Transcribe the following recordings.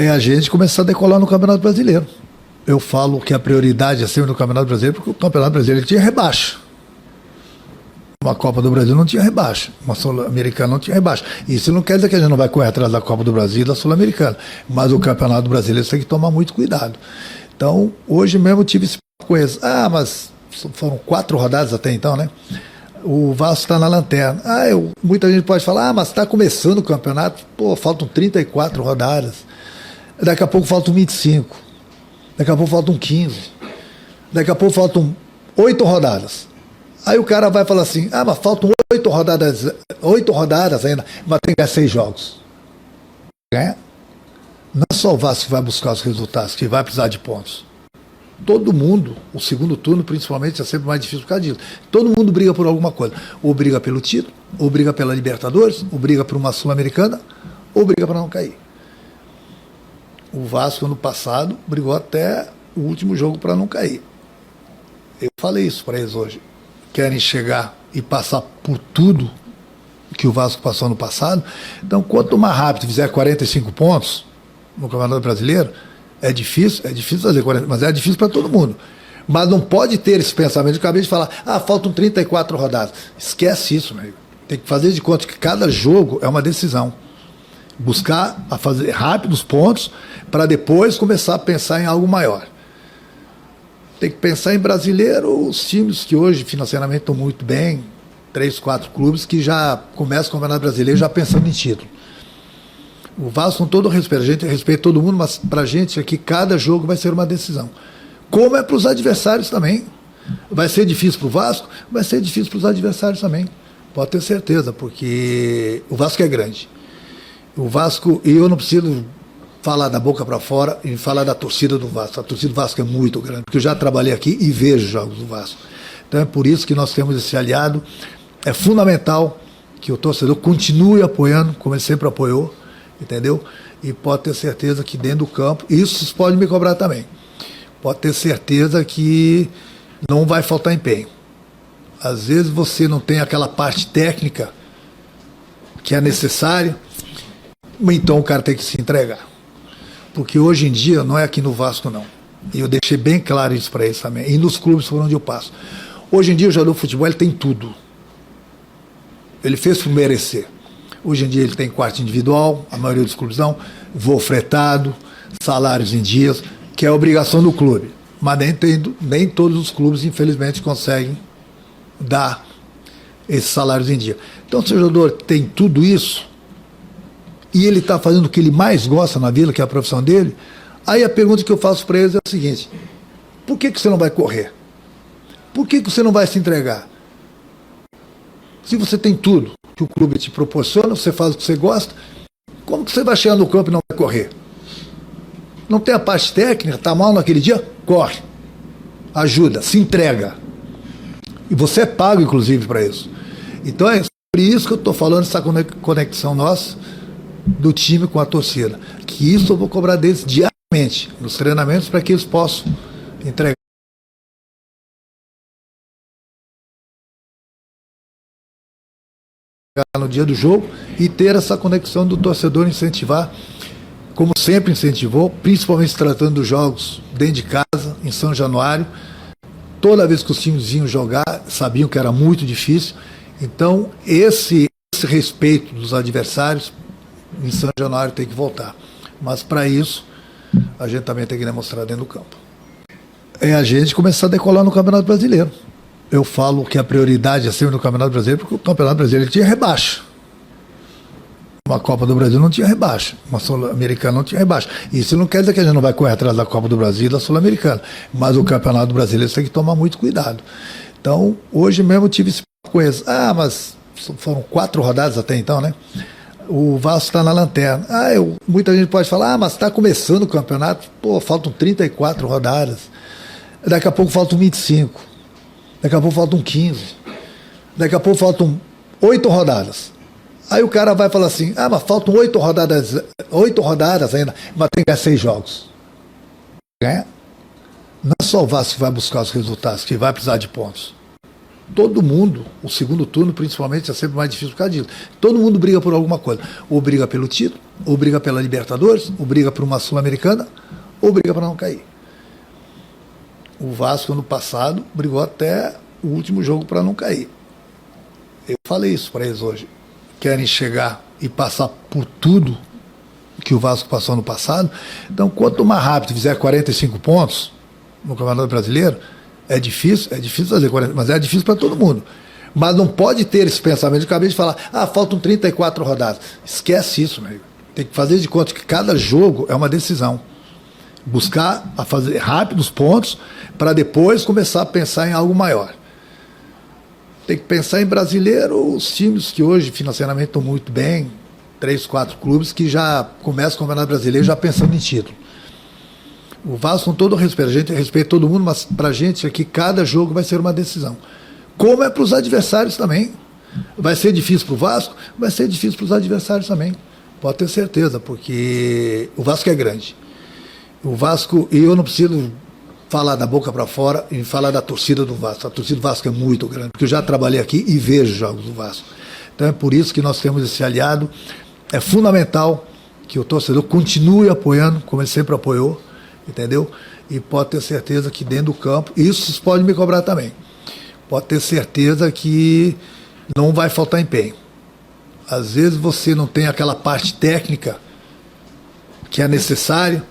É a gente começar a decolar no Campeonato Brasileiro. Eu falo que a prioridade é sempre no Campeonato Brasileiro, porque o Campeonato Brasileiro tinha rebaixa. Uma Copa do Brasil não tinha rebaixa, uma Sul-Americana não tinha rebaixa. Isso não quer dizer que a gente não vai correr atrás da Copa do Brasil e da Sul-Americana, mas o Campeonato Brasileiro tem que tomar muito cuidado. Então, hoje mesmo eu tive esse com eles. Mas foram 4 rodadas até então, né? O Vasco está na lanterna. Muita gente pode falar, mas está começando o campeonato, faltam 34 rodadas. Daqui a pouco faltam 25. Daqui a pouco faltam 15. Daqui a pouco faltam 8 rodadas. Aí o cara vai falar assim, mas faltam 8 rodadas ainda, mas tem que ganhar 6 jogos. Ganha? Não é só o Vasco que vai buscar os resultados, que vai precisar de pontos. Todo mundo, o segundo turno principalmente, é sempre mais difícil por causa disso. Todo mundo briga por alguma coisa. Ou briga pelo título, ou briga pela Libertadores, ou briga por uma Sul-Americana, ou briga para não cair. O Vasco, ano passado, brigou até o último jogo para não cair. Eu falei isso para eles hoje. Querem chegar e passar por tudo que o Vasco passou no passado. Então, quanto mais rápido fizer 45 pontos no Campeonato Brasileiro, é difícil fazer 40, mas é difícil para todo mundo. Mas não pode ter esse pensamento de acabei de falar, faltam 34 rodadas. Esquece isso, meu amigo. Tem que fazer de conta que cada jogo é uma decisão. Buscar a fazer rápido os pontos para depois começar a pensar em algo maior. Tem que pensar em brasileiro, os times que hoje financeiramente estão muito bem, 3, 4 clubes que já começam o Campeonato Brasileiro já pensando em título. O Vasco, com todo o respeito, a gente respeita todo mundo, mas pra gente aqui cada jogo vai ser uma decisão. Como é para os adversários também. Vai ser difícil pro Vasco, vai ser difícil para os adversários também. Pode ter certeza, porque o Vasco é grande. O Vasco, e eu não preciso falar da boca para fora e falar da torcida do Vasco. A torcida do Vasco é muito grande, porque eu já trabalhei aqui e vejo jogos do Vasco. Então é por isso que nós temos esse aliado. É fundamental que o torcedor continue apoiando, como ele sempre apoiou, entendeu? E pode ter certeza que dentro do campo, isso vocês podem me cobrar também, pode ter certeza que não vai faltar empenho. Às vezes você não tem aquela parte técnica que é necessária, então o cara tem que se entregar. Porque hoje em dia, não é aqui no Vasco não, e eu deixei bem claro isso para eles também, e nos clubes por onde eu passo. Hoje em dia o jogador de futebol ele tem tudo. Ele fez por merecer. Hoje em dia ele tem quarto individual, a maioria dos clubes não, voo fretado, salários em dias, que é a obrigação do clube. Mas nem todos os clubes, infelizmente, conseguem dar esses salários em dia. Então, se o jogador tem tudo isso, e ele está fazendo o que ele mais gosta na vida, que é a profissão dele, aí a pergunta que eu faço para eles é a seguinte: por que você não vai correr? Por que você não vai se entregar? Se você tem tudo que o clube te proporciona, você faz o que você gosta, como que você vai chegar no campo e não vai correr? Não tem a parte técnica, está mal naquele dia? Corre, ajuda, se entrega. E você é pago, inclusive, para isso. Então é por isso que eu estou falando essa conexão nossa do time com a torcida. Que isso eu vou cobrar deles diariamente, nos treinamentos, para que eles possam entregar no dia do jogo e ter essa conexão do torcedor, incentivar, como sempre incentivou, principalmente se tratando dos jogos dentro de casa, em São Januário. Toda vez que os times vinham jogar, sabiam que era muito difícil. Então, esse respeito dos adversários em São Januário tem que voltar. Mas, para isso, a gente também tem que demonstrar dentro do campo. É a gente começar a decolar no Campeonato Brasileiro. Eu falo que a prioridade é sempre no Campeonato Brasileiro, porque o Campeonato Brasileiro tinha rebaixa. Uma Copa do Brasil não tinha rebaixa, uma Sul-Americana não tinha rebaixa. Isso não quer dizer que a gente não vai correr atrás da Copa do Brasil e da Sul-Americana, mas o Campeonato Brasileiro tem que tomar muito cuidado. Então, hoje mesmo eu tive esse com eles. Mas foram 4 rodadas até então, né? O Vasco está na lanterna. Muita gente pode falar, mas está começando o campeonato, faltam 34 rodadas. Daqui a pouco faltam 25. Daqui a pouco faltam 15. Daqui a pouco faltam 8 rodadas. Aí o cara vai falar assim, mas faltam 8 rodadas ainda, mas tem que ganhar 6 jogos. Ganha? Não é só o Vasco que vai buscar os resultados, que vai precisar de pontos. todo mundo, o segundo turno principalmente, é sempre mais difícil por causa disso. Todo mundo briga por alguma coisa. Ou briga pelo título, ou briga pela Libertadores, ou briga por uma Sul-Americana, ou briga para não cair. O Vasco, ano passado, brigou até o último jogo para não cair. Eu falei isso para eles hoje. Querem chegar e passar por tudo que o Vasco passou no passado. Então, quanto mais rápido fizer 45 pontos no Campeonato Brasileiro, é difícil fazer 40, mas é difícil para todo mundo. Mas não pode ter esse pensamento de cabeça de falar, faltam 34 rodadas. Esquece isso, meu amigo. Tem que fazer de conta que cada jogo é uma decisão. Buscar a fazer rápidos pontos para depois começar a pensar em algo maior. Tem que pensar em brasileiro, os times que hoje financeiramente estão muito bem, 3, 4 clubes que já começam o Campeonato Brasileiro já pensando em título. O Vasco, com todo o respeito, a gente respeita todo mundo, mas para a gente aqui, cada jogo vai ser uma decisão. Como é para os adversários também. Vai ser difícil para o Vasco, vai ser difícil para os adversários também. Pode ter certeza, porque o Vasco é grande. O Vasco, e eu não preciso falar da boca para fora e falar da torcida do Vasco. A torcida do Vasco é muito grande, porque eu já trabalhei aqui e vejo jogos do Vasco. Então é por isso que nós temos esse aliado. É fundamental que o torcedor continue apoiando, como ele sempre apoiou, entendeu? E pode ter certeza que dentro do campo, isso vocês podem me cobrar também, pode ter certeza que não vai faltar empenho. Às vezes você não tem aquela parte técnica que é necessária,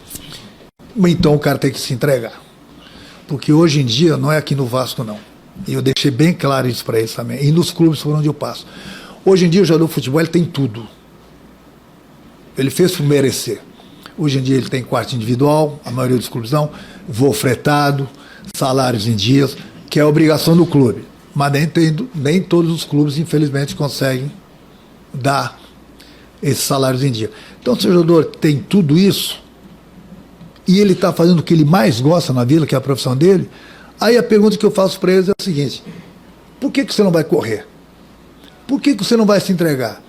então o cara tem que se entregar. Porque hoje em dia, não é aqui no Vasco não, e eu deixei bem claro isso para eles também, e nos clubes por onde eu passo. Hoje em dia o jogador de futebol ele tem tudo. Ele fez por merecer. Hoje em dia ele tem quarto individual, a maioria dos clubes não, voo fretado, salários em dias, que é a obrigação do clube. Mas nem todos os clubes, infelizmente, conseguem dar esses salários em dia. Então, se o jogador tem tudo isso, e ele está fazendo o que ele mais gosta na vida, que é a profissão dele, aí a pergunta que eu faço para eles é a seguinte: por que você não vai correr? Por que você não vai se entregar?